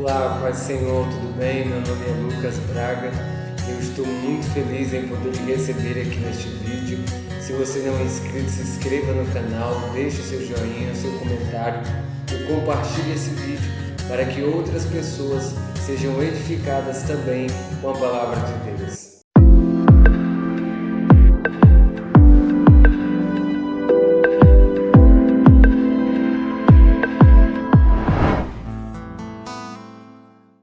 Olá, Pai Senhor, tudo bem? Meu nome é Lucas Braga. Eu estou muito feliz em poder te receber aqui neste vídeo. Se você não é inscrito, se inscreva no canal, deixe seu joinha, seu comentário e compartilhe esse vídeo para que outras pessoas sejam edificadas também com a palavra de Deus.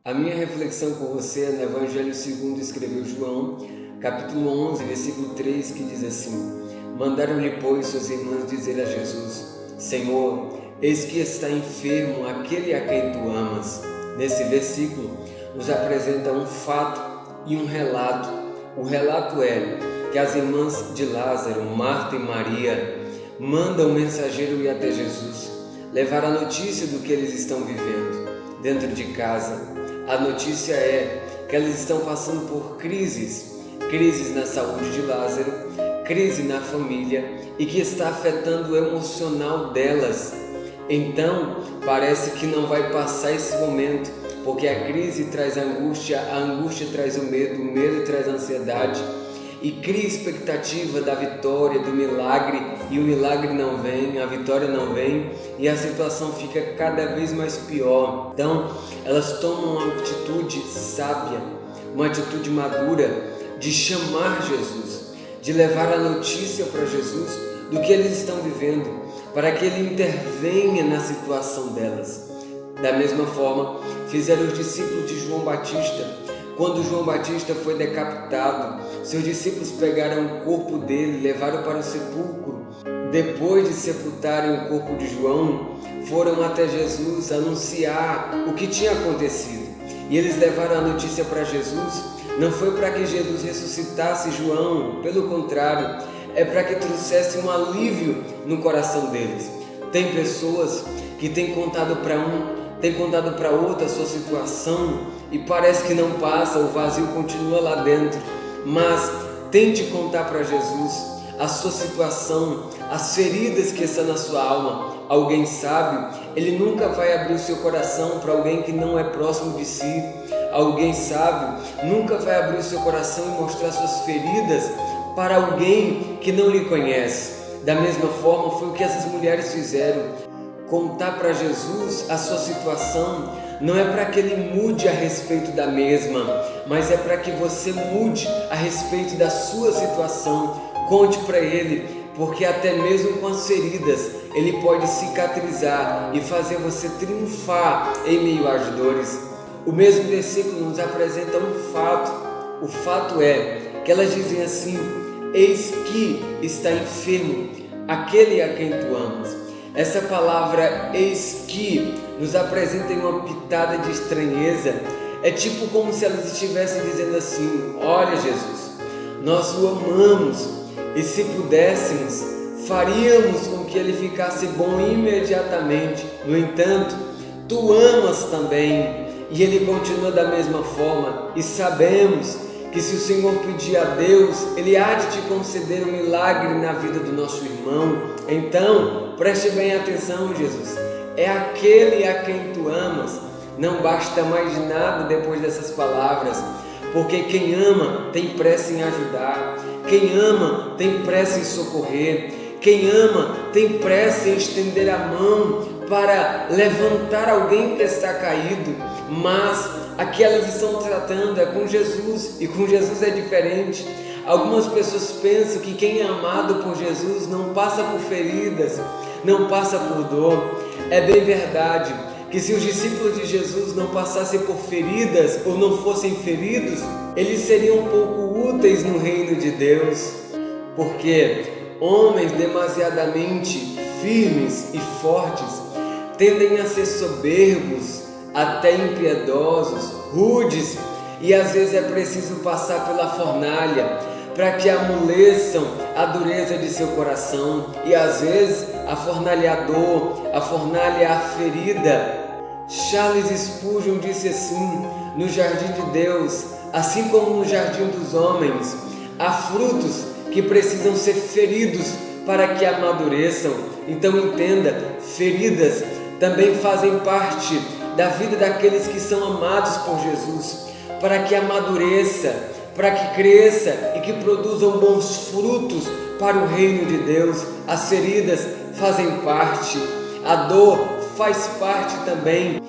A minha reflexão com você é no Evangelho segundo escreveu João, capítulo 11, versículo 3, que diz assim: Mandaram-lhe, pois, suas irmãs dizer a Jesus: Senhor, eis que está enfermo aquele a quem tu amas. Nesse versículo nos apresenta um fato e um relato. O relato é que as irmãs de Lázaro, Marta e Maria, mandam o mensageiro ir até Jesus, levar a notícia do que eles estão vivendo dentro de casa. A notícia é que elas estão passando por crises na saúde de Lázaro, crise na família e que está afetando o emocional delas. Então, parece que não vai passar esse momento, porque a crise traz angústia, a angústia traz o medo traz a ansiedade e cria expectativa da vitória, do milagre, e o milagre não vem, a vitória não vem e a situação fica cada vez mais pior. Então, elas tomam uma atitude sábia, uma atitude madura de chamar Jesus, de levar a notícia para Jesus do que eles estão vivendo, para que Ele intervenha na situação delas. Da mesma forma, fizeram os discípulos de João Batista. Quando João Batista foi decapitado, seus discípulos pegaram o corpo dele e levaram para o sepulcro. Depois de sepultarem o corpo de João, foram até Jesus anunciar o que tinha acontecido. E eles levaram a notícia para Jesus. Não foi para que Jesus ressuscitasse João, pelo contrário, é para que trouxesse um alívio no coração deles. Tem pessoas que têm contado para tem contado para outro a sua situação e parece que não passa, o vazio continua lá dentro. Mas tente contar para Jesus a sua situação, as feridas que estão na sua alma. Alguém sábio, ele nunca vai abrir o seu coração para alguém que não é próximo de si. Alguém sábio nunca vai abrir o seu coração e mostrar suas feridas para alguém que não lhe conhece. Da mesma forma foi o que essas mulheres fizeram. Contar para Jesus a sua situação não é para que Ele mude a respeito da mesma, mas é para que você mude a respeito da sua situação. Conte para Ele, porque até mesmo com as feridas Ele pode cicatrizar e fazer você triunfar em meio às dores. O mesmo versículo nos apresenta um fato. O fato é que elas dizem assim: eis que está enfermo aquele a quem tu amas. Essa palavra eis que nos apresenta uma pitada de estranheza. É tipo como se elas estivessem dizendo assim: olha Jesus, nós o amamos e se pudéssemos, faríamos com que ele ficasse bom imediatamente. No entanto, tu amas também. E ele continua da mesma forma, e sabemos que se o Senhor pedir a Deus, Ele há de te conceder um milagre na vida do nosso irmão. Então, preste bem atenção, Jesus. É aquele a quem tu amas. Não basta mais nada depois dessas palavras, porque quem ama tem pressa em ajudar. Quem ama tem pressa em socorrer. Quem ama tem pressa em estender a mão para levantar alguém que está caído. Mas aqui elas estão tratando é com Jesus, e com Jesus é diferente. Algumas pessoas pensam que quem é amado por Jesus não passa por feridas, não passa por dor. É bem verdade que se os discípulos de Jesus não passassem por feridas ou não fossem feridos, eles seriam pouco úteis no reino de Deus, porque homens demasiadamente firmes e fortes tendem a ser soberbos, até impiedosos, rudes, e às vezes é preciso passar pela fornalha para que amoleçam a dureza de seu coração, e às vezes a fornalha a dor, a fornalha a ferida. Charles Spurgeon disse assim: no jardim de Deus, assim como no jardim dos homens, há frutos que precisam ser feridos para que amadureçam. Então entenda, feridas também fazem parte da vida daqueles que são amados por Jesus, para que amadureça, para que cresça e que produzam bons frutos para o reino de Deus. As feridas fazem parte, a dor faz parte também.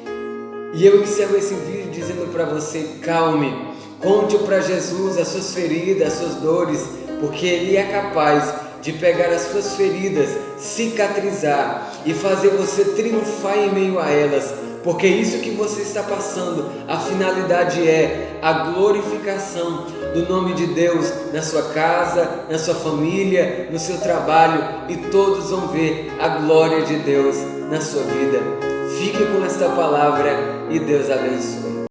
E eu encerro esse vídeo dizendo para você: calme, conte para Jesus as suas feridas, as suas dores, porque Ele é capaz de pegar as suas feridas, cicatrizar e fazer você triunfar em meio a elas, porque isso que você está passando, a finalidade é a glorificação do nome de Deus na sua casa, na sua família, no seu trabalho, e todos vão ver a glória de Deus na sua vida. Fique com esta palavra e Deus abençoe.